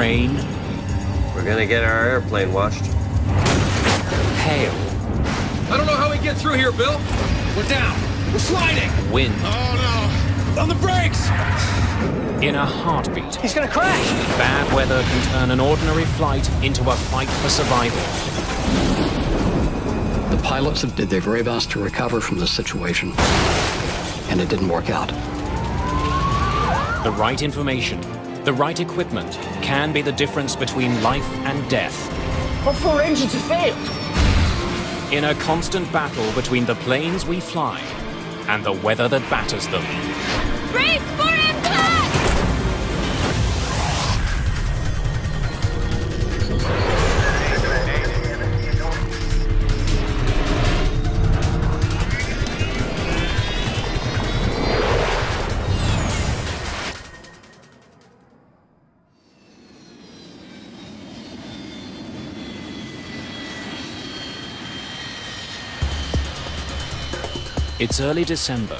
rain. We're gonna get our airplane washed. Hail. I don't know how we get through here, Bill. We're down. We're sliding. Wind. Oh, no. On the brakes. In a heartbeat. He's gonna crash. Bad weather can turn an ordinary flight into a fight for survival. The pilots did their very best to recover from this situation, and it didn't work out. The right information, the right equipment can be the difference between life and death. All 4 engines have failed. In a constant battle between the planes we fly and the weather that batters them. Brace for impact! It's early December.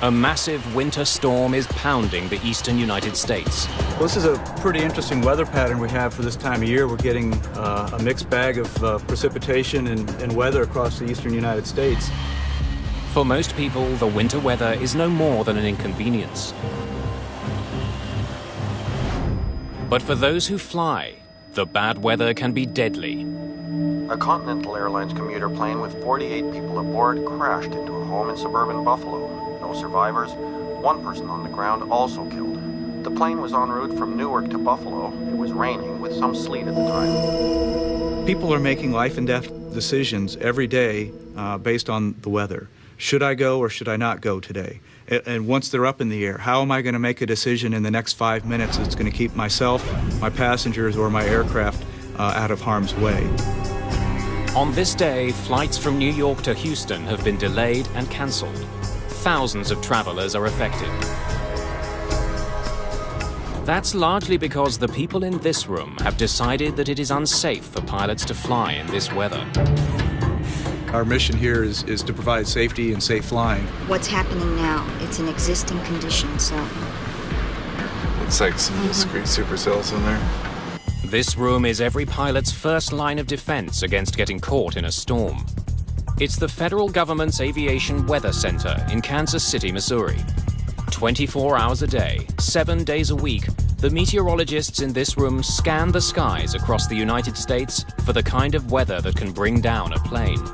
A massive winter storm is pounding the eastern United States. Well, this is a pretty interesting weather pattern we have for this time of year. We're getting a mixed bag of precipitation and weather across the eastern United States. For most people, the winter weather is no more than an inconvenience. But for those who fly, the bad weather can be deadly. A Continental Airlines commuter plane with 48 people aboard crashed into a home in suburban Buffalo. No survivors. 1 person on the ground, also killed. The plane was en route from Newark to Buffalo. It was raining with some sleet at the time. People are making life and death decisions every day based on the weather. Should I go or should I not go today? And once they're up in the air, how am I going to make a decision in the next 5 minutes that's going to keep myself, my passengers, or my aircraft out of harm's way? On this day, flights from New York to Houston have been delayed and cancelled. Thousands of travelers are affected. That's largely because the people in this room have decided that it is unsafe for pilots to fly in this weather. Our mission here is to provide safety and safe flying. What's happening now, it's an existing condition, so... Looks like some discrete supercells in there. This room is every pilot's first line of defense against getting caught in a storm. It's the federal government's Aviation Weather Center in Kansas City, Missouri. 24 hours a day, 7 days a week, the meteorologists in this room scan the skies across the United States for the kind of weather that can bring down a plane.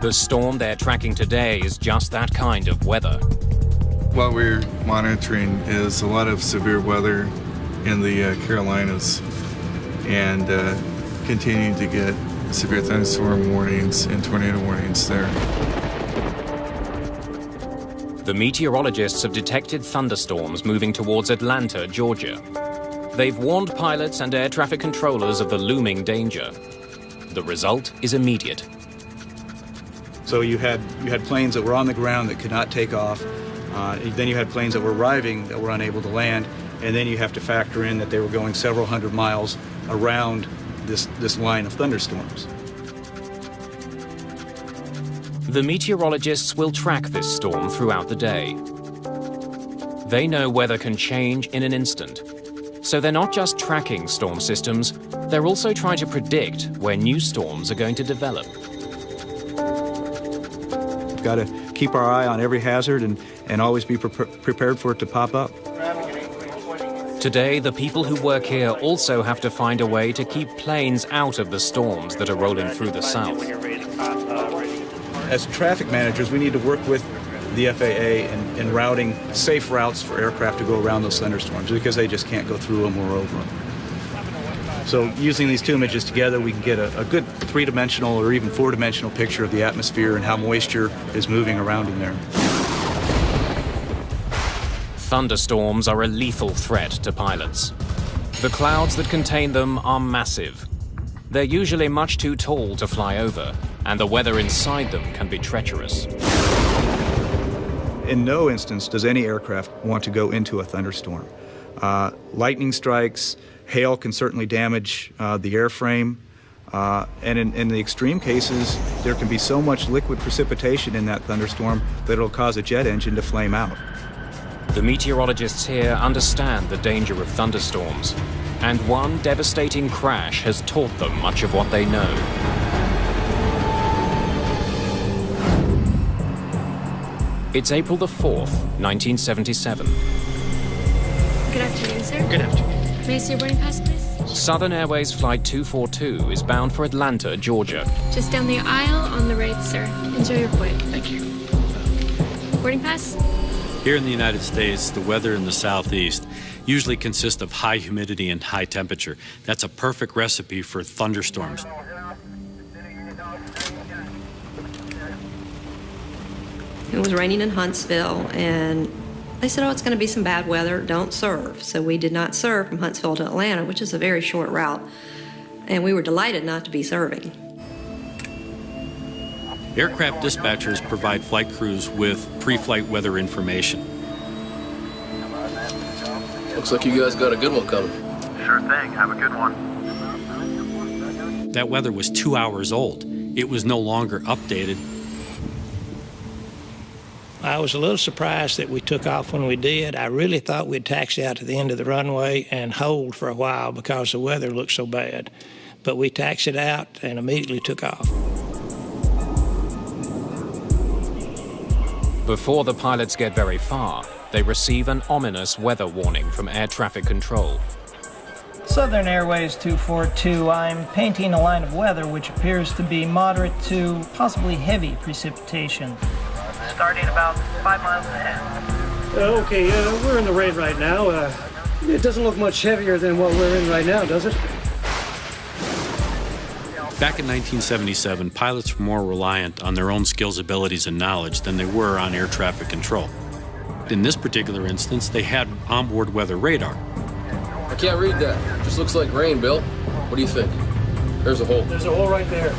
The storm they're tracking today is just that kind of weather. What we're monitoring is a lot of severe weather in the Carolinas and continuing to get severe thunderstorm warnings and tornado warnings there. The meteorologists have detected thunderstorms moving towards Atlanta, Georgia. They've warned pilots and air traffic controllers of the looming danger. The result is immediate. So you had planes that were on the ground that could not take off. Then you had planes that were arriving that were unable to land. And then you have to factor in that they were going several hundred miles around this line of thunderstorms. The meteorologists will track this storm throughout the day. They know weather can change in an instant. So they're not just tracking storm systems, they're also trying to predict where new storms are going to develop. We've got to keep our eye on every hazard and always be prepared for it to pop up. Today, the people who work here also have to find a way to keep planes out of the storms that are rolling through the south. As traffic managers, we need to work with the FAA in routing safe routes for aircraft to go around those thunderstorms because they just can't go through them or over them. So using these two images together, we can get a good three-dimensional or even four-dimensional picture of the atmosphere and how moisture is moving around in there. Thunderstorms are a lethal threat to pilots. The clouds that contain them are massive. They're usually much too tall to fly over, and the weather inside them can be treacherous. In no instance does any aircraft want to go into a thunderstorm. Lightning strikes, hail can certainly damage the airframe, and in the extreme cases, there can be so much liquid precipitation in that thunderstorm that it'll cause a jet engine to flame out. The meteorologists here understand the danger of thunderstorms. And one devastating crash has taught them much of what they know. It's April the 4th, 1977. Good afternoon, sir. Good afternoon. May I see your boarding pass, please? Southern Airways Flight 242 is bound for Atlanta, Georgia. Just down the aisle on the right, sir. Enjoy your flight. Thank you. Boarding pass? Here in the United States, the weather in the southeast usually consists of high humidity and high temperature. That's a perfect recipe for thunderstorms. It was raining in Huntsville, and they said, oh, it's going to be some bad weather, don't serve. So we did not serve from Huntsville to Atlanta, which is a very short route, and we were delighted not to be serving. Aircraft dispatchers provide flight crews with pre-flight weather information. Looks like you guys got a good one coming. Sure thing. Have a good one. That weather was 2 hours old. It was no longer updated. I was a little surprised that we took off when we did. I really thought we'd taxi out to the end of the runway and hold for a while because the weather looked so bad. But we taxied out and immediately took off. Before the pilots get very far, they receive an ominous weather warning from air traffic control. Southern Airways 242, I'm painting a line of weather which appears to be moderate to possibly heavy precipitation. Starting about 5 miles ahead. Okay, we're in the rain right now. It doesn't look much heavier than what we're in right now, does it? Back in 1977, pilots were more reliant on their own skills, abilities, and knowledge than they were on air traffic control. In this particular instance, they had onboard weather radar. I can't read that. Just looks like rain, Bill. What do you think? There's a hole. There's a hole right there.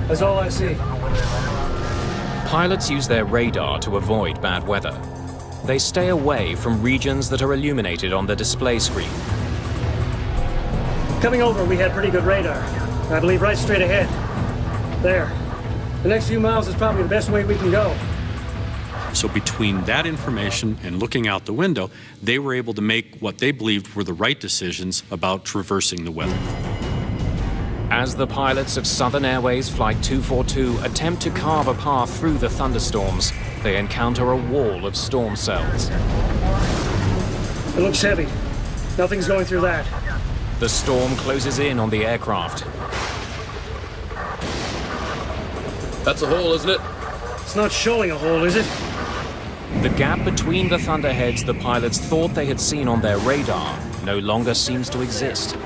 That's all I see. Pilots use their radar to avoid bad weather. They stay away from regions that are illuminated on the display screen. Coming over, we had pretty good radar. I believe right straight ahead. There. The next few miles is probably the best way we can go. So between that information and looking out the window, they were able to make what they believed were the right decisions about traversing the weather. As the pilots of Southern Airways Flight 242 attempt to carve a path through the thunderstorms, they encounter a wall of storm cells. It looks heavy. Nothing's going through that. The storm closes in on the aircraft. That's a hole, isn't it? It's not showing a hole, is it? The gap between the thunderheads the pilots thought they had seen on their radar no longer seems to exist.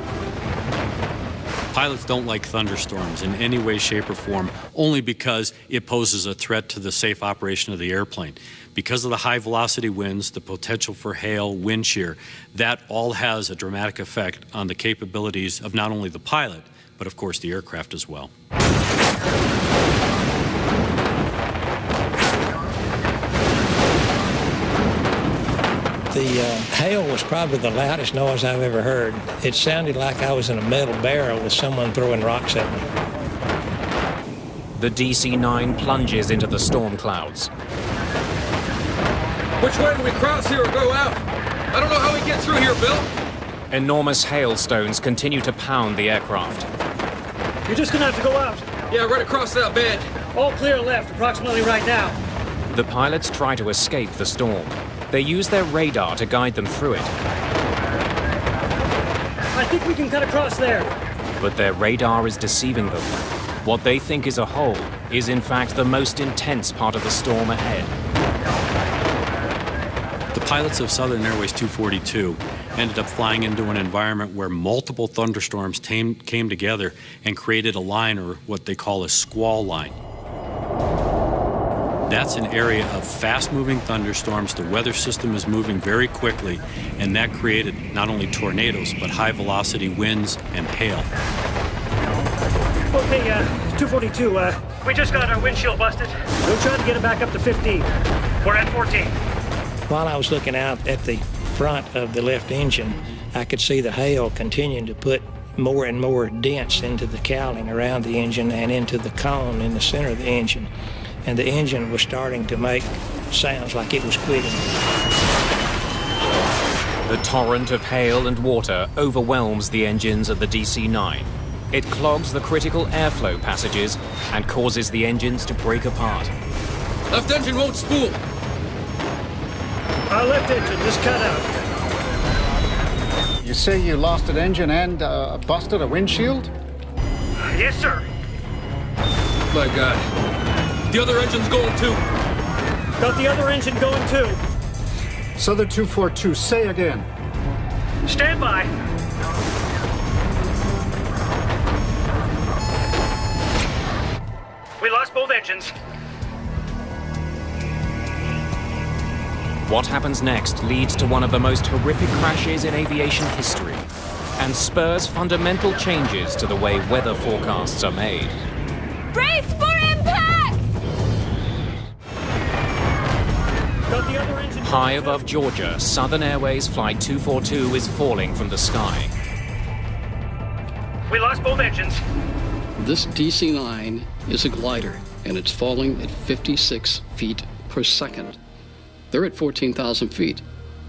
Pilots don't like thunderstorms in any way, shape, or form, only because it poses a threat to the safe operation of the airplane. Because of the high velocity winds, the potential for hail, wind shear, that all has a dramatic effect on the capabilities of not only the pilot, but of course the aircraft as well. The hail was probably the loudest noise I've ever heard. It sounded like I was in a metal barrel with someone throwing rocks at me. The DC-9 plunges into the storm clouds. Which way do we cross here or go out? I don't know how we get through here, Bill. Enormous hailstones continue to pound the aircraft. You're just gonna have to go out. Yeah, right across that bed. All clear left, approximately right now. The pilots try to escape the storm. They use their radar to guide them through it. I think we can cut across there. But their radar is deceiving them. What they think is a hole is in fact the most intense part of the storm ahead. The pilots of Southern Airways 242 ended up flying into an environment where multiple thunderstorms came together and created a line, or what they call a squall line. That's an area of fast-moving thunderstorms. The weather system is moving very quickly, and that created not only tornadoes, but high-velocity winds and hail. Okay, 242, we just got our windshield busted. We'll try to get it back up to 15. We're at 14. While I was looking out at the front of the left engine, I could see the hail continuing to put more and more dents into the cowling around the engine and into the cone in the center of the engine. And the engine was starting to make sounds like it was quitting. The torrent of hail and water overwhelms the engines of the DC-9. It clogs the critical airflow passages and causes the engines to break apart. Left engine won't spool. Our left engine just cut out. You say you lost an engine and busted a windshield? Yes, sir. My God. The other engine's going too. Got the other engine going too. Southern 242, say again. Stand by. We lost both engines. What happens next leads to one of the most horrific crashes in aviation history and spurs fundamental changes to the way weather forecasts are made. Brace for impact! Got the other engine. High above Georgia, Southern Airways Flight 242 is falling from the sky. We lost both engines. This DC-9 is a glider, and it's falling at 56 feet per second. They're at 14,000 feet.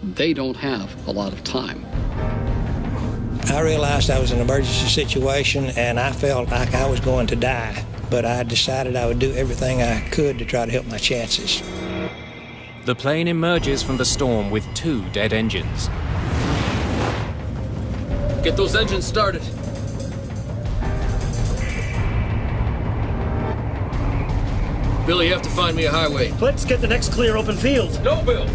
They don't have a lot of time. I realized I was in an emergency situation, and I felt like I was going to die. But I decided I would do everything I could to try to help my chances. The plane emerges from the storm with 2 dead engines. Get those engines started. Billy, you have to find me a highway. Let's get the next clear open field. No, Bill.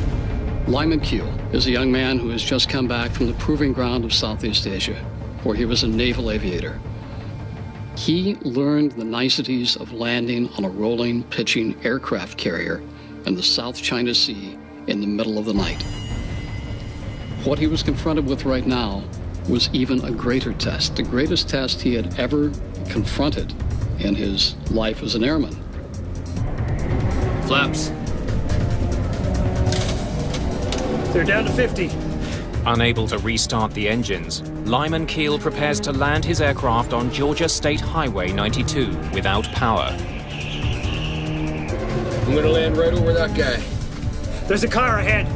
Lyman Keel is a young man who has just come back from the proving ground of Southeast Asia, where he was a naval aviator. He learned the niceties of landing on a rolling, pitching aircraft carrier in the South China Sea in the middle of the night. What he was confronted with right now was even a greater test, the greatest test he had ever confronted in his life as an airman. Flaps. They're down to 50. Unable to restart the engines, Lyman Keel prepares to land his aircraft on Georgia State Highway 92 without power. I'm gonna land right over that guy. There's a car ahead.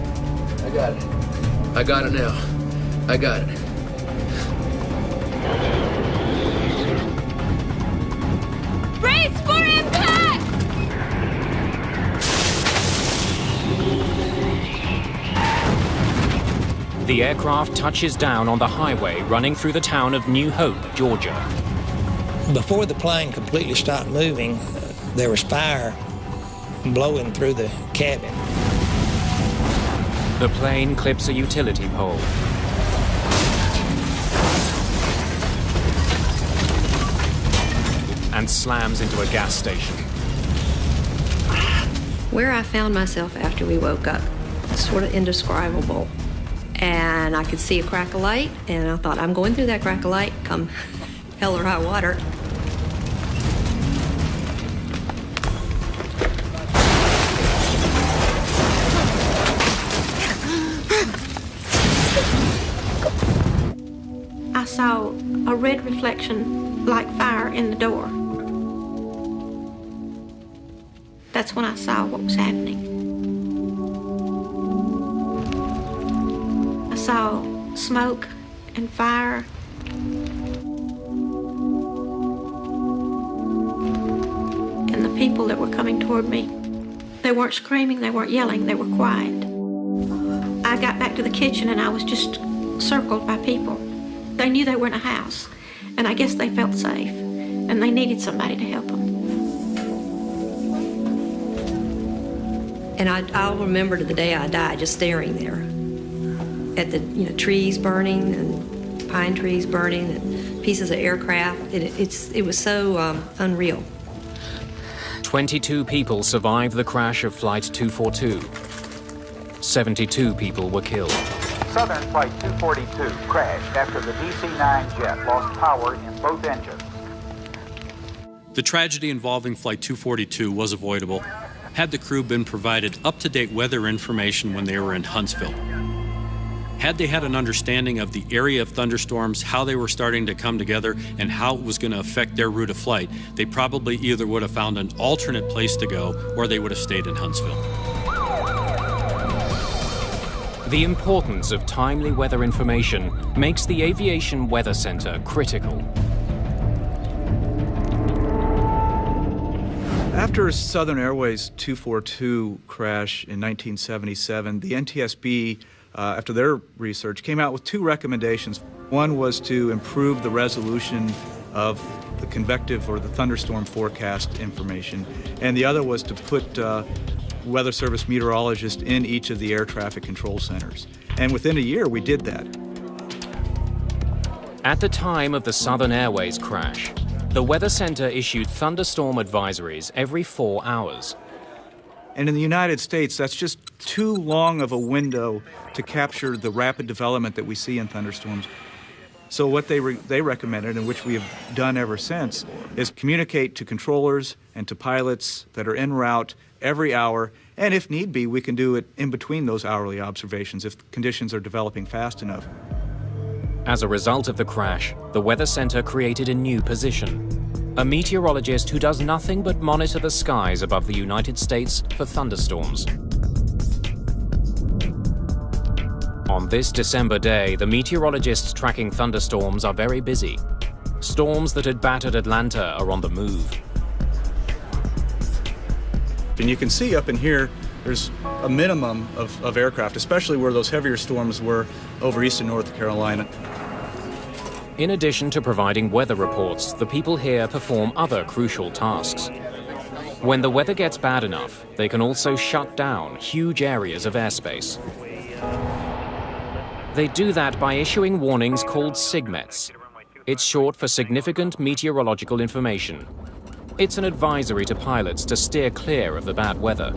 I got it. I got it now. I got it. Brace for impact! The aircraft touches down on the highway running through the town of New Hope, Georgia. Before the plane completely stopped moving, there was fire blowing through the cabin. The plane clips a utility pole. And slams into a gas station. Where I found myself after we woke up, sort of indescribable. And I could see a crack of light, and I thought, I'm going through that crack of light, come hell or high water. I saw a red reflection like fire in the door. That's when I saw what was happening. I saw smoke and fire. And the people that were coming toward me, they weren't screaming, they weren't yelling, they were quiet. I got back to the kitchen and I was just circled by people. They knew they were in a house, and I guess they felt safe, and they needed somebody to help them. And I'll remember to the day I died just staring there at the trees burning and pine trees burning and pieces of aircraft. It was so unreal. 22 people survived the crash of Flight 242. 72 people were killed. Southern Flight 242 crashed after the DC-9 jet lost power in both engines. The tragedy involving Flight 242 was avoidable had the crew been provided up-to-date weather information when they were in Huntsville. Had they had an understanding of the area of thunderstorms, how they were starting to come together, and how it was going to affect their route of flight, they probably either would have found an alternate place to go or they would have stayed in Huntsville. The importance of timely weather information makes the Aviation Weather Center critical. After Southern Airways 242 crash in 1977, the NTSB, after their research, came out with two recommendations. One was to improve the resolution of the convective or the thunderstorm forecast information, and the other was to put Weather Service meteorologists in each of the air traffic control centers. And within a year, we did that. At the time of the Southern Airways crash, the Weather Center issued thunderstorm advisories every 4 hours. And in the United States, that's just too long of a window to capture the rapid development that we see in thunderstorms. So what they recommended, and which we have done ever since, is communicate to controllers and to pilots that are en route every hour, and if need be, we can do it in between those hourly observations if conditions are developing fast enough. As a result of the crash, the Weather Center created a new position: a meteorologist who does nothing but monitor the skies above the United States for thunderstorms. On this December day, the meteorologists tracking thunderstorms are very busy. Storms that had battered Atlanta are on the move. And you can see up in here, there's a minimum of aircraft, especially where those heavier storms were over eastern North Carolina. In addition to providing weather reports, the people here perform other crucial tasks. When the weather gets bad enough, they can also shut down huge areas of airspace. They do that by issuing warnings called SIGMETs. It's short for Significant Meteorological Information. It's an advisory to pilots to steer clear of the bad weather.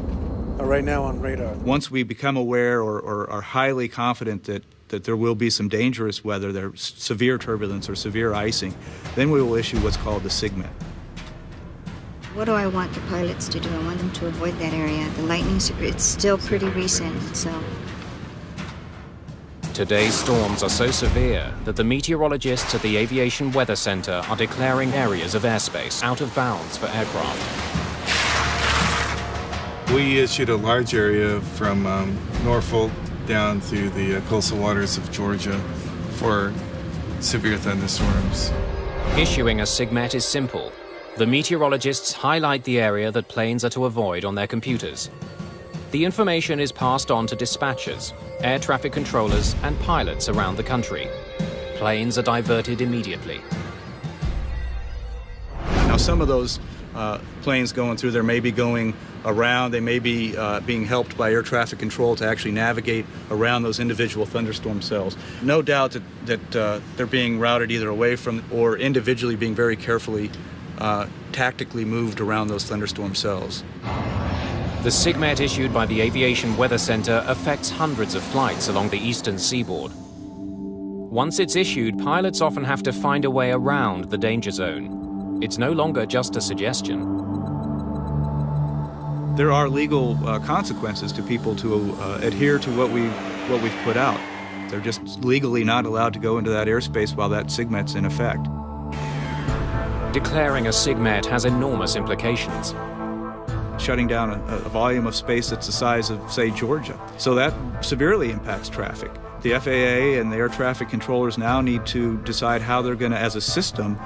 Right now on radar. Once we become aware or are highly confident that there will be some dangerous weather, there's severe turbulence or severe icing, then we will issue what's called the SIGMET. What do I want the pilots to do? I want them to avoid that area. The lightning, it's still pretty recent, so... Today's storms are so severe that the meteorologists at the Aviation Weather Center are declaring areas of airspace out of bounds for aircraft. We issued a large area from Norfolk down to the coastal waters of Georgia for severe thunderstorms. Issuing a SIGMET is simple. The meteorologists highlight the area that planes are to avoid on their computers. The information is passed on to dispatchers, air traffic controllers, and pilots around the country. Planes are diverted immediately. Now, some of those planes going through there may be going around. They may be being helped by air traffic control to actually navigate around those individual thunderstorm cells. No doubt that they're being routed either away from or individually being very carefully tactically moved around those thunderstorm cells. The SIGMET issued by the Aviation Weather Center affects hundreds of flights along the eastern seaboard. Once it's issued, pilots often have to find a way around the danger zone. It's no longer just a suggestion. There are legal consequences to people to adhere to what we've put out. They're just legally not allowed to go into that airspace while that SIGMET's in effect. Declaring a SIGMET has enormous implications. Shutting down a volume of space that's the size of, say, Georgia. So that severely impacts traffic. The FAA and the air traffic controllers now need to decide how they're going to, as a system,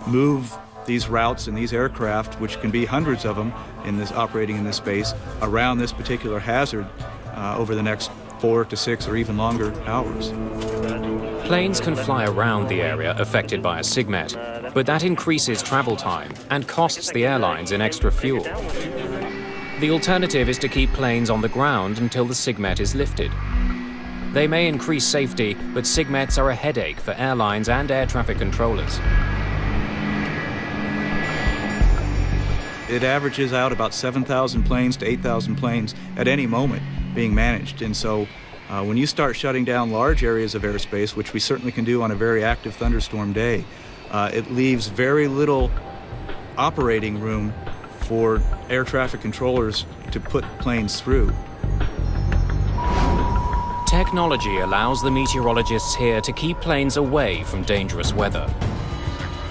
move these routes and these aircraft, which can be hundreds of them operating in this space, around this particular hazard over the next 4 to 6 or even longer hours. Planes can fly around the area affected by a SIGMET, but that increases travel time and costs the airlines in extra fuel. The alternative is to keep planes on the ground until the SIGMET is lifted. They may increase safety, but SIGMETs are a headache for airlines and air traffic controllers. It averages out about 7,000 planes to 8,000 planes at any moment being managed. And so when you start shutting down large areas of airspace, which we certainly can do on a very active thunderstorm day, it leaves very little operating room for air traffic controllers to put planes through. Technology allows the meteorologists here to keep planes away from dangerous weather.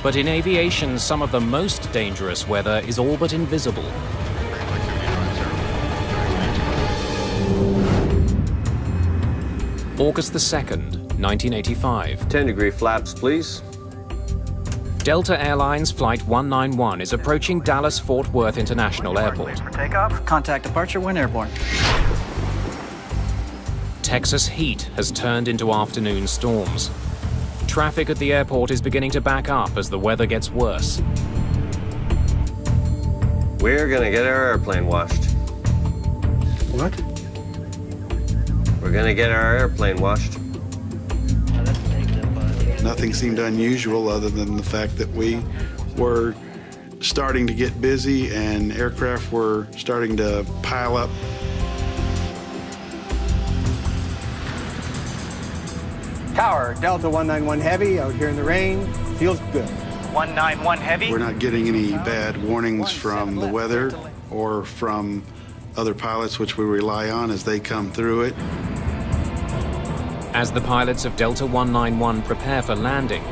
But in aviation, some of the most dangerous weather is all but invisible. August the 2nd, 1985. 10-degree flaps, please. Delta Airlines Flight 191 is approaching Dallas-Fort Worth International Airport. For takeoff, contact departure when airborne. Texas heat has turned into afternoon storms. Traffic at the airport is beginning to back up as the weather gets worse. We're gonna get our airplane washed. What? We're gonna get our airplane washed. Nothing seemed unusual other than the fact that we were starting to get busy and aircraft were starting to pile up. Tower, Delta 191 Heavy, out here in the rain. Feels good. 191 Heavy. We're not getting any bad warnings from the weather or from other pilots, which we rely on as they come through it. As the pilots of Delta 191 prepare for landing,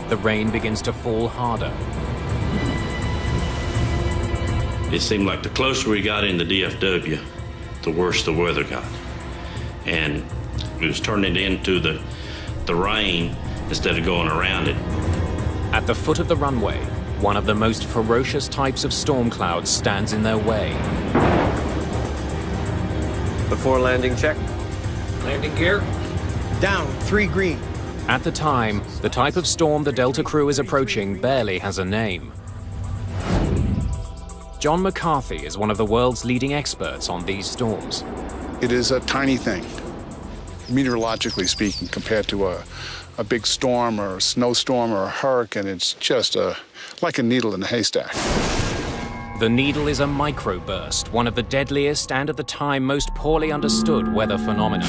the rain begins to fall harder. It seemed like the closer we got into DFW, the worse the weather got. And it was turning into the rain instead of going around it. At the foot of the runway, one of the most ferocious types of storm clouds stands in their way. Before landing check. Landing gear. Down, 3 green. At the time, the type of storm the Delta crew is approaching barely has a name. John McCarthy is one of the world's leading experts on these storms. It is a tiny thing, meteorologically speaking, compared to a big storm or a snowstorm or a hurricane. It's just like a needle in a haystack. The needle is a microburst, one of the deadliest and at the time most poorly understood weather phenomena.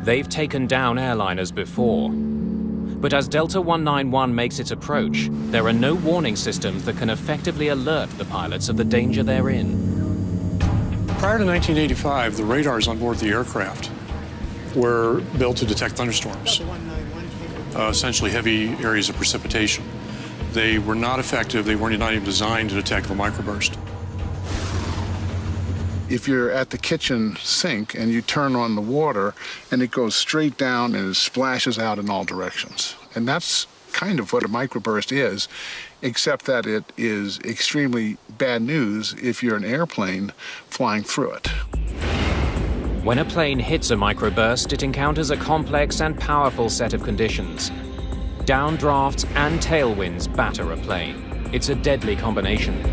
They've taken down airliners before. But as Delta 191 makes its approach, there are no warning systems that can effectively alert the pilots of the danger they're in. Prior to 1985, the radars on board the aircraft were built to detect thunderstorms, essentially heavy areas of precipitation. They were not effective. They weren't even designed to detect the microburst. If you're at the kitchen sink and you turn on the water and it goes straight down and it splashes out in all directions. And that's kind of what a microburst is, except that it is extremely bad news if you're an airplane flying through it. When a plane hits a microburst, it encounters a complex and powerful set of conditions. Downdrafts and tailwinds batter a plane. It's a deadly combination.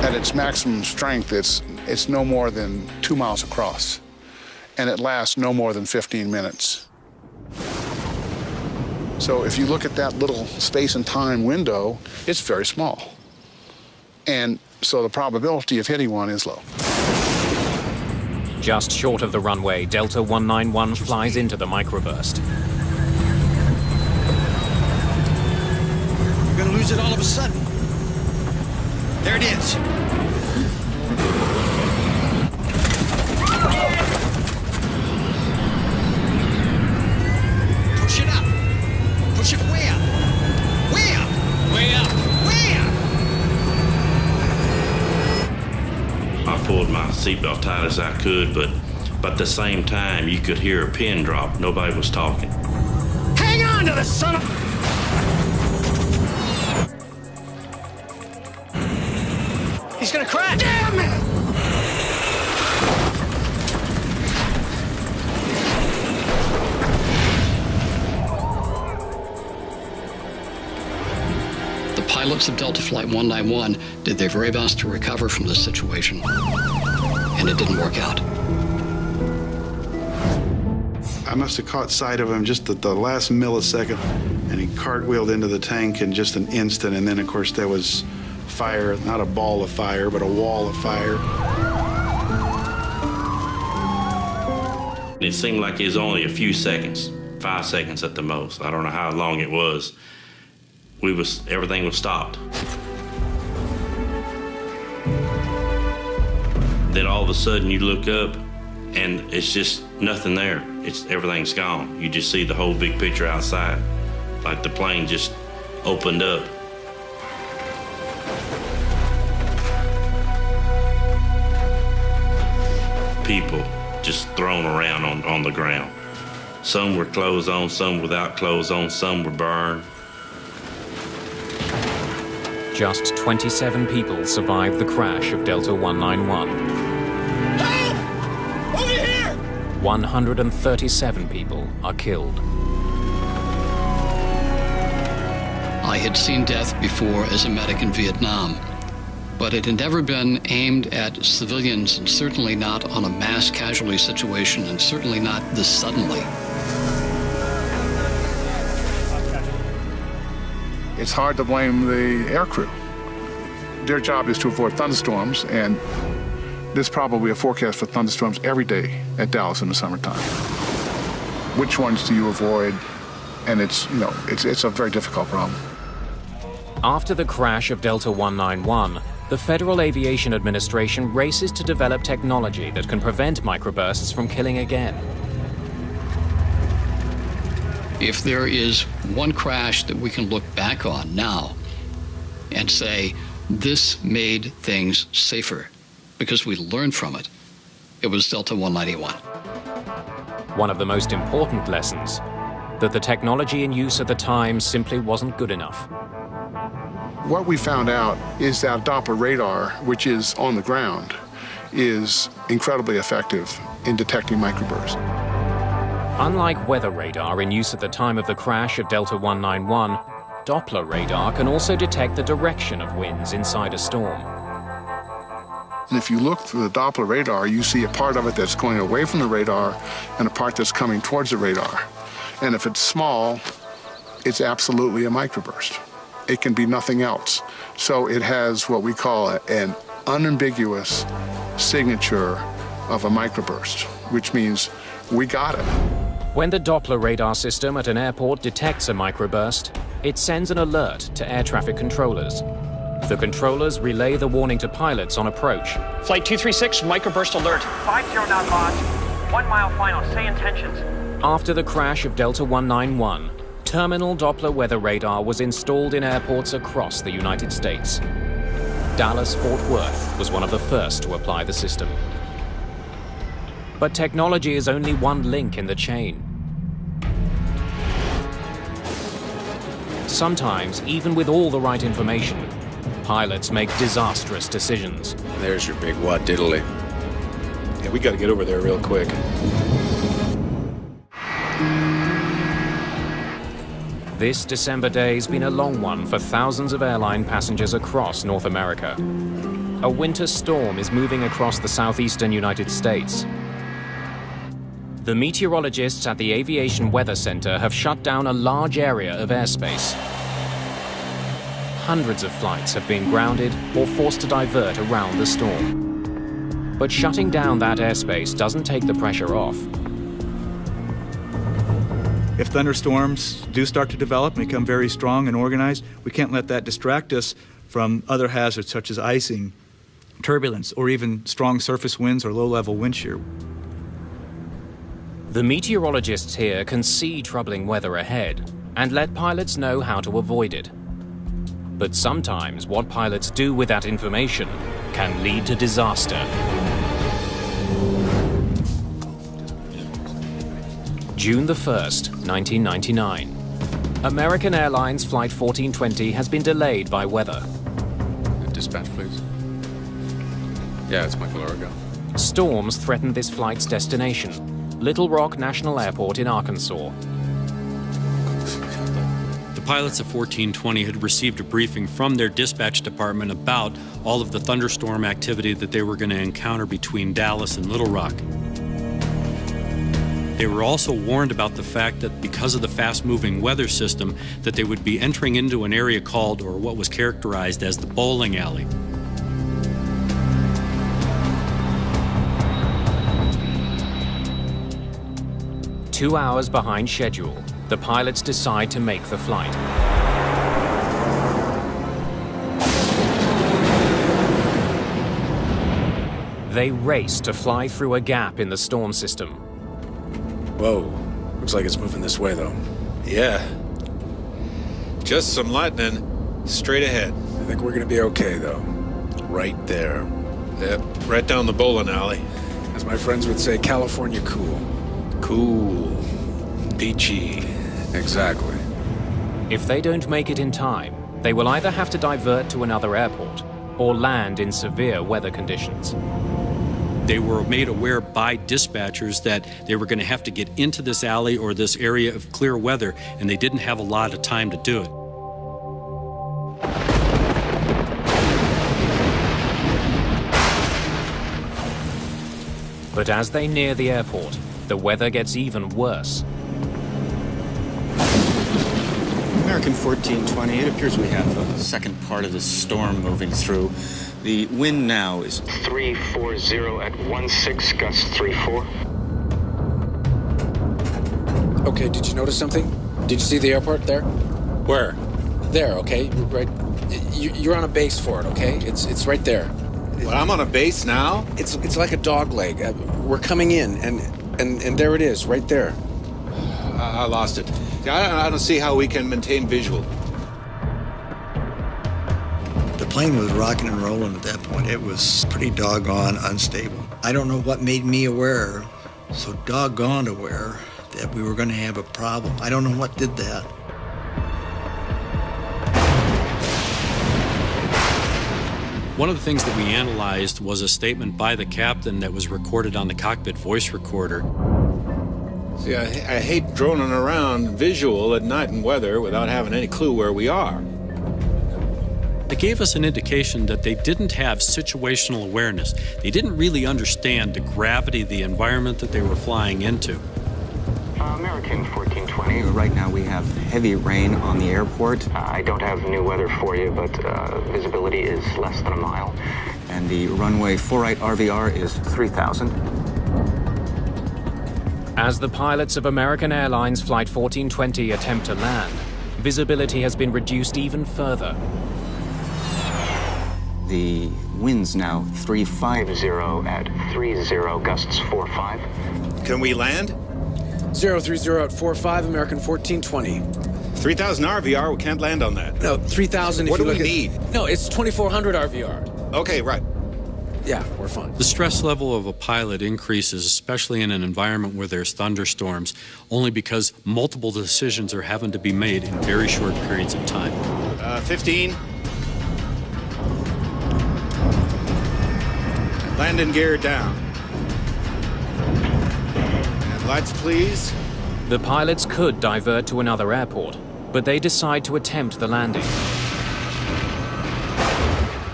At its maximum strength, it's no more than 2 miles across, and it lasts no more than 15 minutes. So if you look at that little space and time window, it's very small. And so the probability of hitting one is low. Just short of the runway, Delta 191 flies into the microburst. We're gonna lose it all of a sudden. There it is. Push it up. Push it way up. Way up. Way up. Way up. I pulled my seatbelt tight as I could, but at the same time, you could hear a pin drop. Nobody was talking. Hang on to the son of... He's gonna crash! Damn it! The pilots of Delta Flight 191 did their very best to recover from this situation, and it didn't work out. I must have caught sight of him just at the last millisecond, and he cartwheeled into the tank in just an instant, and then, of course, there was fire, not a ball of fire, but a wall of fire. It seemed like it was only a few seconds, 5 seconds at the most. I don't know how long it was. Everything was stopped. Then all of a sudden you look up and it's just nothing there. Everything's gone. You just see the whole big picture outside, like the plane just opened up. people just thrown around on the ground. Some were clothes on, some without clothes on, some were burned. Just 27 people survived the crash of Delta 191. Help! Over here! 137 people are killed. I had seen death before as a medic in Vietnam, but it had never been aimed at civilians, and certainly not on a mass casualty situation, and certainly not this suddenly. It's hard to blame the aircrew. Their job is to avoid thunderstorms, and there's probably a forecast for thunderstorms every day at Dallas in the summertime. Which ones do you avoid? And it's a very difficult problem. After the crash of Delta 191, the Federal Aviation Administration races to develop technology that can prevent microbursts from killing again. If there is one crash that we can look back on now and say, this made things safer because we learned from it, it was Delta 191. One of the most important lessons, that the technology in use at the time simply wasn't good enough. What we found out is that Doppler radar, which is on the ground, is incredibly effective in detecting microbursts. Unlike weather radar in use at the time of the crash of Delta 191, Doppler radar can also detect the direction of winds inside a storm. And if you look through the Doppler radar, you see a part of it that's going away from the radar and a part that's coming towards the radar. And if it's small, it's absolutely a microburst. It can be nothing else. So it has what we call an unambiguous signature of a microburst, which means we got it. When the Doppler radar system at an airport detects a microburst, it sends an alert to air traffic controllers. The controllers relay the warning to pilots on approach. Flight 236, microburst alert. 50 knot launch, 1 mile final, say intentions. After the crash of Delta 191, terminal Doppler weather radar was installed in airports across the United States. Dallas-Fort Worth was one of the first to apply the system. But technology is only one link in the chain. Sometimes, even with all the right information, pilots make disastrous decisions. There's your big what diddly. Yeah, we got to get over there real quick. This December day's been a long one for thousands of airline passengers across North America. A winter storm is moving across the southeastern United States. The meteorologists at the Aviation Weather Center have shut down a large area of airspace. Hundreds of flights have been grounded or forced to divert around the storm. But shutting down that airspace doesn't take the pressure off. If thunderstorms do start to develop and become very strong and organized, we can't let that distract us from other hazards such as icing, turbulence, or even strong surface winds or low-level wind shear. The meteorologists here can see troubling weather ahead and let pilots know how to avoid it. But sometimes what pilots do with that information can lead to disaster. June the 1st, 1999. American Airlines Flight 1420 has been delayed by weather. Dispatch, please. Yeah, it's Michael Arago. Storms threaten this flight's destination, Little Rock National Airport in Arkansas. The pilots of 1420 had received a briefing from their dispatch department about all of the thunderstorm activity that they were going to encounter between Dallas and Little Rock. They were also warned about the fact that because of the fast-moving weather system, that they would be entering into an area called, or what was characterized as, the bowling alley. Two hours behind schedule, the pilots decide to make the flight. They race to fly through a gap in the storm system. Whoa, looks like it's moving this way, though. Yeah. Just some lightning straight ahead. I think we're gonna be okay, though. Right there. Yep, right down the bowling alley. As my friends would say, California cool. Cool. Peachy. Exactly. If they don't make it in time, they will either have to divert to another airport or land in severe weather conditions. They were made aware by dispatchers that they were going to have to get into this alley or this area of clear weather, and they didn't have a lot of time to do it. But as they near the airport, the weather gets even worse. American 1420, it appears we have a second part of the storm moving through. The wind now is 340 at 16, gusts 34. Okay, did you notice something? Did you see the airport there? Where? There, okay? Right. You're on a base for it, okay? It's right there. Well, I'm on a base now? It's like a dog leg. We're coming in, and there it is, right there. I lost it. I don't see how we can maintain visual. The plane was rocking and rolling at that point. It was pretty doggone unstable. I don't know what made me aware, so doggone aware, that we were going to have a problem. I don't know what did that. One of the things that we analyzed was a statement by the captain that was recorded on the cockpit voice recorder. See, I hate droning around visual at night and weather without having any clue where we are. It gave us an indication that they didn't have situational awareness. They didn't really understand the gravity of the environment that they were flying into. American 1420. Right now we have heavy rain on the airport. I don't have new weather for you, but visibility is less than a mile. And the runway 48 RVR is 3,000. As the pilots of American Airlines Flight 1420 attempt to land, visibility has been reduced even further. The wind's now 350 at 30, gusts 45. Can we land? 030 at 45, American 1420. 3,000 RVR, we can't land on that. No, 3,000 if what you do look we at... need? No, it's 2,400 RVR. Okay, right. Yeah, we're fine. The stress level of a pilot increases, especially in an environment where there's thunderstorms, only because multiple decisions are having to be made in very short periods of time. 15. Landing gear down. And lights, please. The pilots could divert to another airport, but they decide to attempt the landing.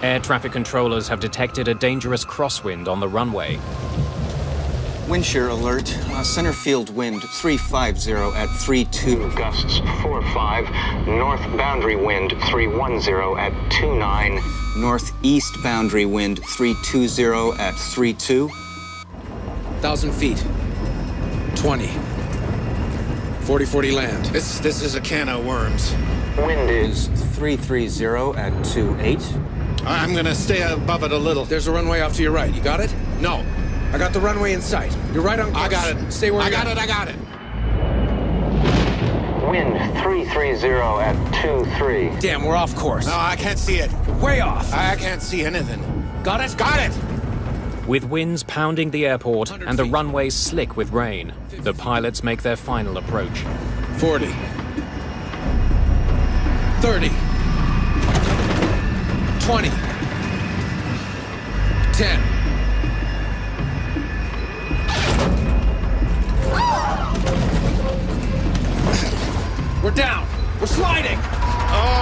Air traffic controllers have detected a dangerous crosswind on the runway. Wind shear alert. Center field wind 350 at 32. Gusts 45. North boundary wind 310 at 29. Northeast boundary wind 320 at 32. 1,000 feet. 20. 40-40 land. This is a can of worms. Wind is 330 at 28. I'm gonna stay above it a little. There's a runway off to your right. You got it? No. I got the runway in sight. You're right on course. I got it. Stay where I you got it. I got it. Wind 330 at 23. Damn, we're off course. No, I can't see it. Way off. I can't see anything. Got it? Got it! With winds pounding the airport and the runway slick with rain, the pilots make their final approach. 40. 30. 20. 10. We're down. We're sliding. Oh,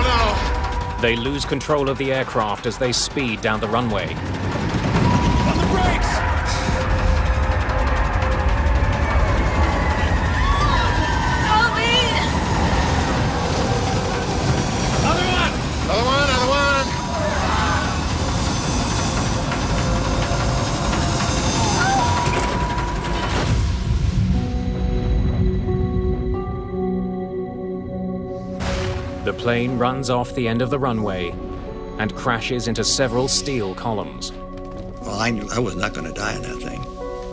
no. They lose control of the aircraft as they speed down the runway. On the brakes! Other one! Other one! The plane runs off the end of the runway and crashes into several steel columns. Well, I knew I was not going to die in that thing.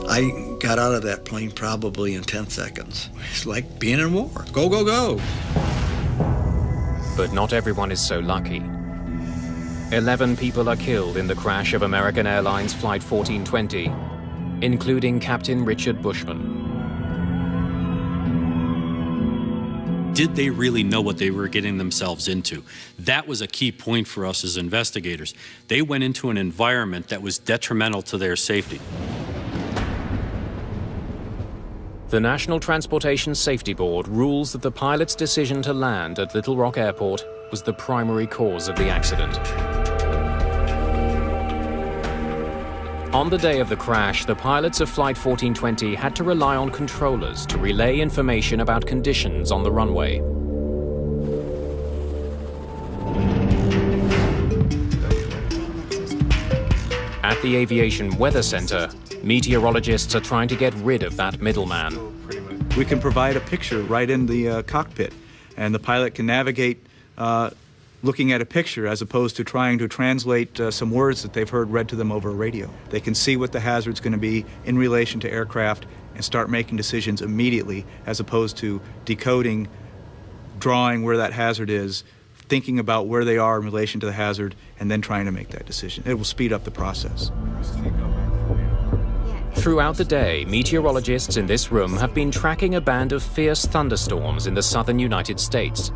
I got out of that plane probably in 10 seconds. It's like being in war. Go, go, go. But not everyone is so lucky. 11 people are killed in the crash of American Airlines Flight 1420. including Captain Richard Bushman. Did they really know what they were getting themselves into? That was a key point for us as investigators. They went into an environment that was detrimental to their safety. The National Transportation Safety Board rules that the pilot's decision to land at Little Rock Airport was the primary cause of the accident. On the day of the crash, the pilots of Flight 1420 had to rely on controllers to relay information about conditions on the runway. At the Aviation Weather Center, meteorologists are trying to get rid of that middleman. We can provide a picture right in the cockpit, and the pilot can navigate looking at a picture as opposed to trying to translate some words that they've heard read to them over a radio. They can see what the hazard's going to be in relation to aircraft and start making decisions immediately, as opposed to decoding, drawing where that hazard is, thinking about where they are in relation to the hazard, and then trying to make that decision. It will speed up the process. Throughout the day, meteorologists in this room have been tracking a band of fierce thunderstorms in the southern United States.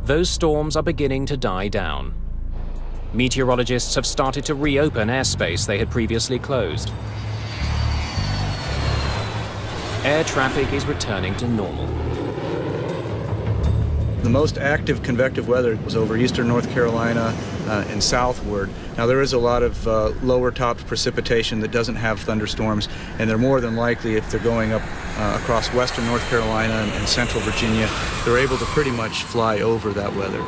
Those storms are beginning to die down. Meteorologists have started to reopen airspace they had previously closed. Air traffic is returning to normal. The most active convective weather was over eastern North Carolina and southward. Now there is a lot of lower topped precipitation that doesn't have thunderstorms, and they're more than likely, if they're going up across western North Carolina and central Virginia, they're able to pretty much fly over that weather.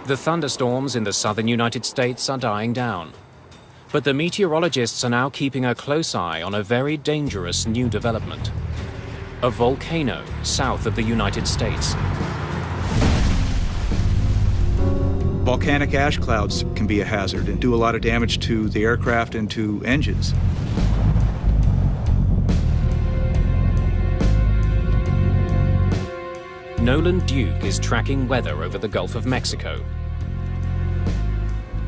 The thunderstorms in the southern United States are dying down. But the meteorologists are now keeping a close eye on a very dangerous new development. A volcano south of the United States. Volcanic ash clouds can be a hazard and do a lot of damage to the aircraft and to engines. Nolan Duke is tracking weather over the Gulf of Mexico.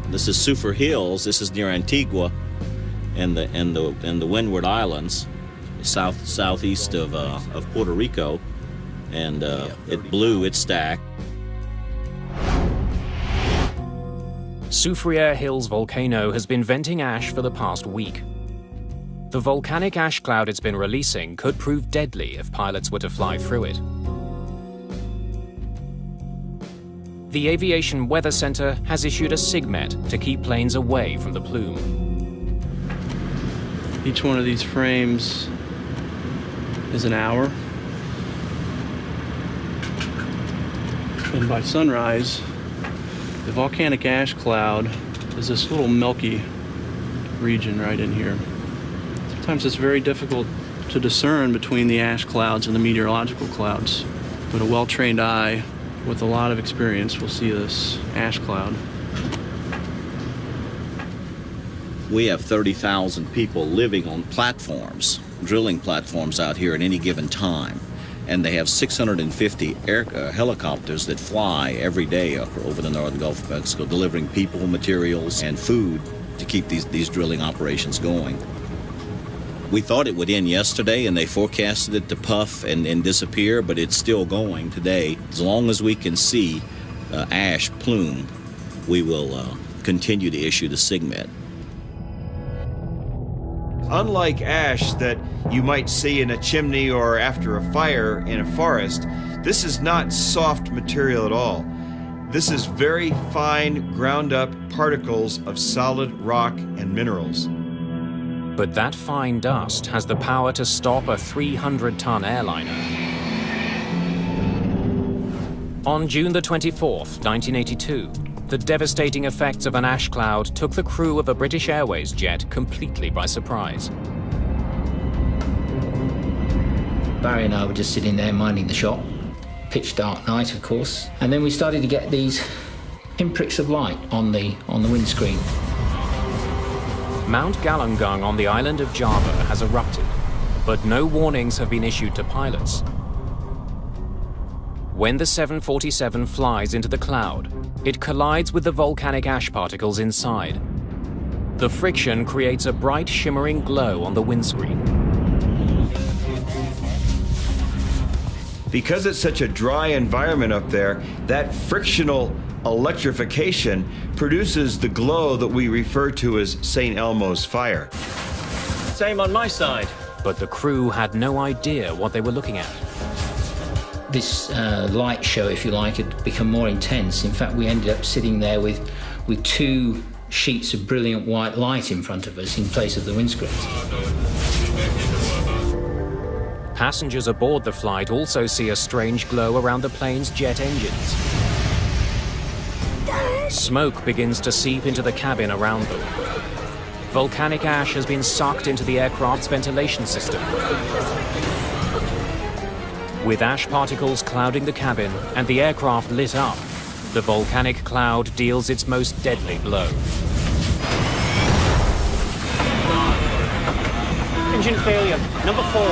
This is Sulphur Hills. This is near Antigua and the Windward Islands, southeast of Puerto Rico, and it blew its stack. Soufriere Hills volcano has been venting ash for the past week. The volcanic ash cloud it's been releasing could prove deadly if pilots were to fly through it. The Aviation Weather Center has issued a SIGMET to keep planes away from the plume. Each one of these frames is an hour. And by sunrise, the volcanic ash cloud is this little milky region right in here. Sometimes it's very difficult to discern between the ash clouds and the meteorological clouds, but a well-trained eye with a lot of experience will see this ash cloud. We have 30,000 people living on platforms, drilling platforms out here at any given time. And they have 650 helicopters that fly every day over the northern Gulf of Mexico, delivering people, materials, and food to keep these drilling operations going. We thought it would end yesterday, and they forecasted it to puff and disappear, but it's still going today. As long as we can see ash plume, we will continue to issue the SIGMET. Unlike ash that you might see in a chimney or after a fire in a forest, this is not soft material at all. This is very fine, ground-up particles of solid rock and minerals. But that fine dust has the power to stop a 300-ton airliner. On June the 24th, 1982, the devastating effects of an ash cloud took the crew of a British Airways jet completely by surprise. Barry and I were just sitting there minding the shop. Pitch dark night, of course. And then we started to get these pinpricks of light on the windscreen. Mount Galunggung on the island of Java has erupted, but no warnings have been issued to pilots. When the 747 flies into the cloud, it collides with the volcanic ash particles inside. The friction creates a bright shimmering glow on the windscreen. Because it's such a dry environment up there, that frictional electrification produces the glow that we refer to as St. Elmo's fire. Same on my side. But the crew had no idea what they were looking at. This light show, if you like, had become more intense. In fact, we ended up sitting there with two sheets of brilliant white light in front of us in place of the windscreens. Passengers aboard the flight also see a strange glow around the plane's jet engines. Smoke begins to seep into the cabin around them. Volcanic ash has been sucked into the aircraft's ventilation system. With ash particles clouding the cabin and the aircraft lit up, the volcanic cloud deals its most deadly blow. Engine failure, number 4.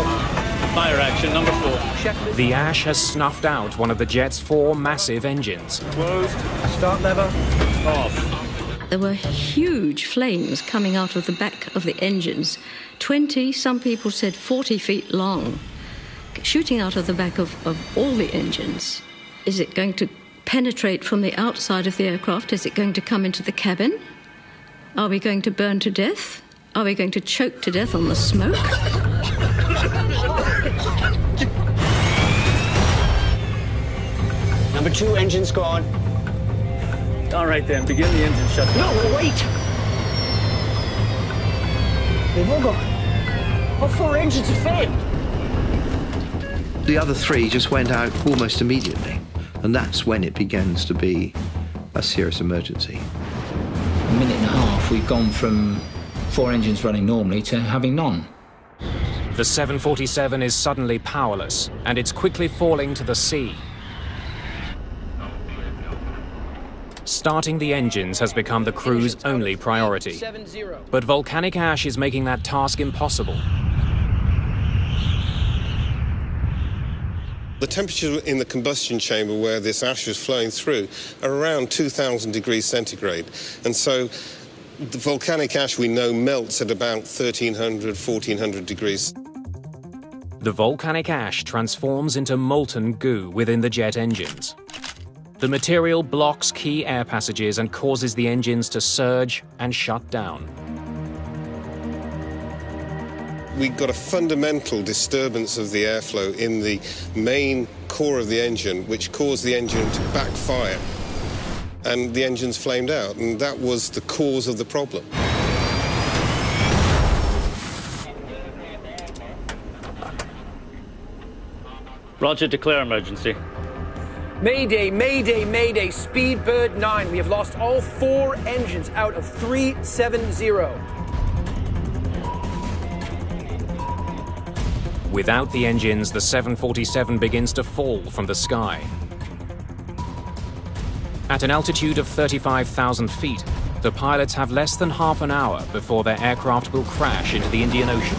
Fire action, number 4. The ash has snuffed out one of the jet's 4 massive engines. Closed. Start lever. Off. There were huge flames coming out of the back of the engines. 20, some people said 40 feet long, shooting out of the back of all the engines. Is it going to penetrate from the outside of the aircraft? Is it going to come into the cabin? Are we going to burn to death? Are we going to choke to death on the smoke? Number 2, engine's gone. All right then, begin the engine shutdown. No, wait! They've all gone. All 4 engines have failed. The other 3 just went out almost immediately, and that's when it begins to be a serious emergency. A minute and a half, we've gone from 4 engines running normally to having none. The 747 is suddenly powerless, and it's quickly falling to the sea. Starting the engines has become the crew's only priority. But volcanic ash is making that task impossible. The temperature in the combustion chamber where this ash is flowing through are around 2,000 degrees centigrade. And so the volcanic ash we know melts at about 1,300, 1,400 degrees. The volcanic ash transforms into molten goo within the jet engines. The material blocks key air passages and causes the engines to surge and shut down. We got a fundamental disturbance of the airflow in the main core of the engine, which caused the engine to backfire. And the engines flamed out, and that was the cause of the problem. Roger, declare emergency. Mayday, Mayday, Mayday, Speedbird 9. We have lost all 4 engines out of 370. Without the engines, the 747 begins to fall from the sky. At an altitude of 35,000 feet, the pilots have less than half an hour before their aircraft will crash into the Indian Ocean.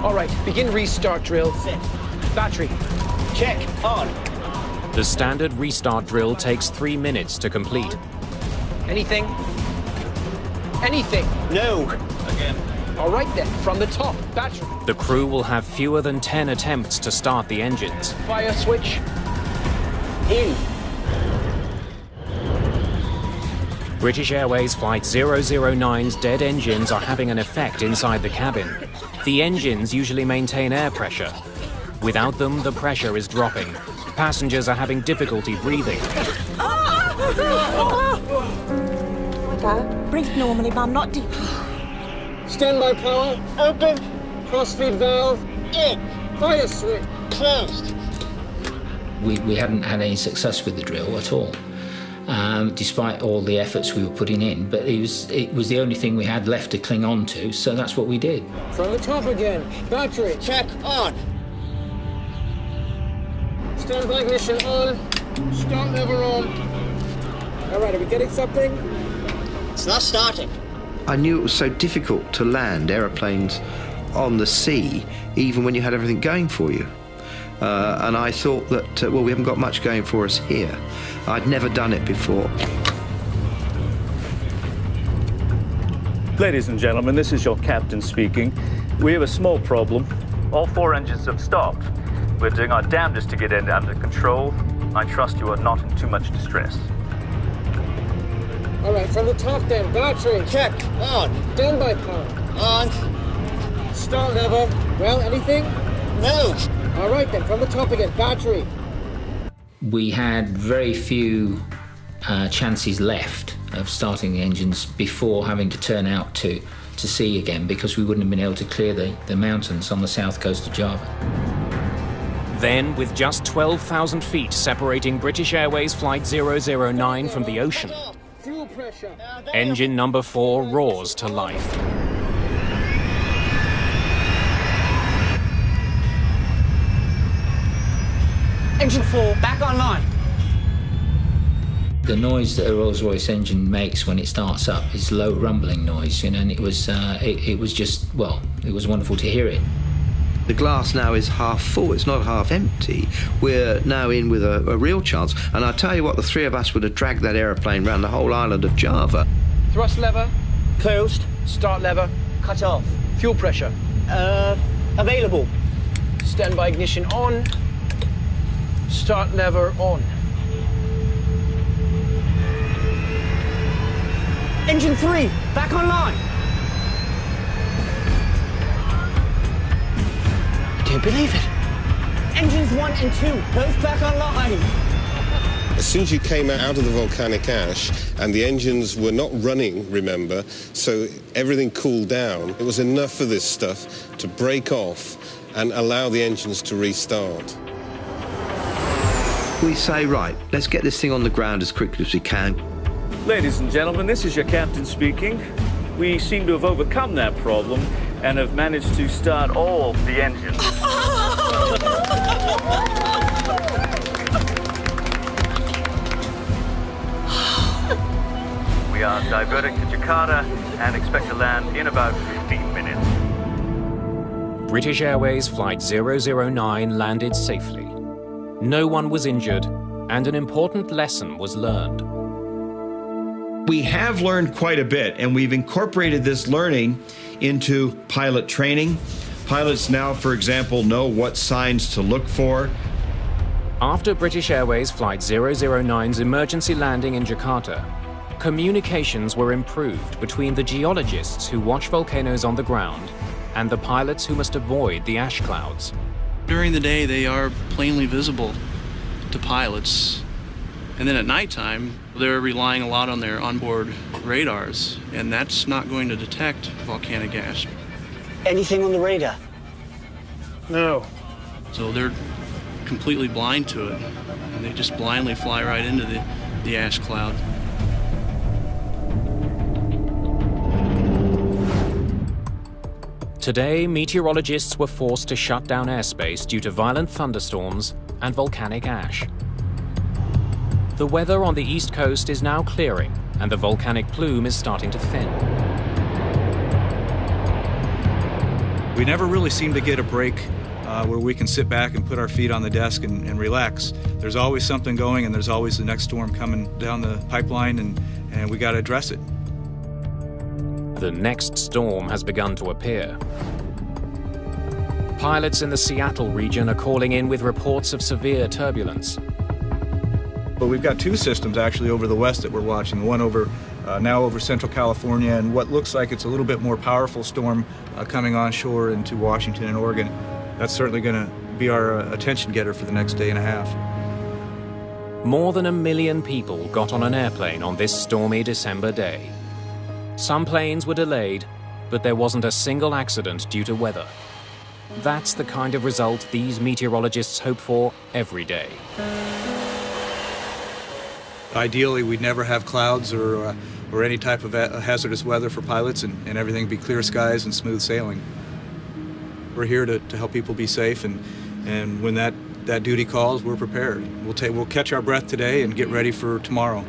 All right, begin restart drill. Set. Battery. Check. On. The standard restart drill takes 3 minutes to complete. Anything? Anything? No. Again. All right then, from the top. Battery. The crew will have fewer than 10 attempts to start the engines. Fire switch. In. British Airways Flight 009's dead engines are having an effect inside the cabin. The engines usually maintain air pressure. Without them, the pressure is dropping. Passengers are having difficulty breathing. Breathe normally, Mum, not deep. Standby power. Open. Crossfeed valve. In. Fire switch. Closed. We hadn't had any success with the drill at all, despite all the efforts we were putting in. But it was the only thing we had left to cling on to, so that's what we did. From the top again. Battery. Check. On. Standby ignition on. Start lever on. All right, are we getting something? It's not starting. I knew it was so difficult to land aeroplanes on the sea, even when you had everything going for you. And I thought that, well, we haven't got much going for us here. I'd never done it before. Ladies and gentlemen, this is your captain speaking. We have a small problem. All 4 engines have stopped. We're doing our damnedest to get it under control. I trust you are not in too much distress. All right, from the top then. Battery. Check. On. Standby power. On. Start lever. Well, anything? No. All right then, from the top again. Battery. We had very few chances left of starting the engines before having to turn out to sea again, because we wouldn't have been able to clear the mountains on the south coast of Java. Then, with just 12,000 feet separating British Airways Flight 009 from the ocean, Fuel pressure. engine number 4 roars to life. Engine 4, back online. The noise that a Rolls-Royce engine makes when it starts up is low rumbling noise, you know, and it was just, well, it was wonderful to hear it. The glass now is half full, it's not half empty. We're now in with a real chance, and I tell you what, the 3 of us would have dragged that aeroplane around the whole island of Java. Thrust lever, closed. Start lever, cut off. Fuel pressure, available. Standby ignition on. Start lever on. Engine 3, back online. I don't believe it. Engines 1 and 2, both back online. As soon as you came out of the volcanic ash, and the engines were not running, remember, so everything cooled down, it was enough for this stuff to break off and allow the engines to restart. We say, right, let's get this thing on the ground as quickly as we can. Ladies and gentlemen, this is your captain speaking. We seem to have overcome that problem and have managed to start all the engines. We are diverting to Jakarta and expect to land in about 15 minutes. British Airways Flight 009 landed safely. No one was injured, and an important lesson was learned. We have learned quite a bit, and we've incorporated this learning into pilot training. Pilots now, for example, know what signs to look for. After British Airways Flight 009's emergency landing in Jakarta, communications were improved between the geologists who watch volcanoes on the ground and the pilots who must avoid the ash clouds. During the day, they are plainly visible to pilots. And then at nighttime, they're relying a lot on their onboard radars, and that's not going to detect volcanic ash. Anything on the radar? No. So they're completely blind to it, and they just blindly fly right into the ash cloud. Today, meteorologists were forced to shut down airspace due to violent thunderstorms and volcanic ash. The weather on the east coast is now clearing, and the volcanic plume is starting to thin. We never really seem to get a break where we can sit back and put our feet on the desk and relax. There's always something going, and there's always the next storm coming down the pipeline, and we got to address it. The next storm has begun to appear. Pilots in the Seattle region are calling in with reports of severe turbulence. But we've got 2 systems actually over the west that we're watching. One over now over Central California, and what looks like it's a little bit more powerful storm coming onshore into Washington and Oregon. That's certainly going to be our attention getter for the next day and a half. More than 1 million people got on an airplane on this stormy December day. Some planes were delayed, but there wasn't a single accident due to weather. That's the kind of result these meteorologists hope for every day. Ideally, we'd never have clouds or any type of hazardous weather for pilots, and everything be clear skies and smooth sailing. We're here to help people be safe, and when that duty calls, we're prepared. We'll catch our breath today and get ready for tomorrow.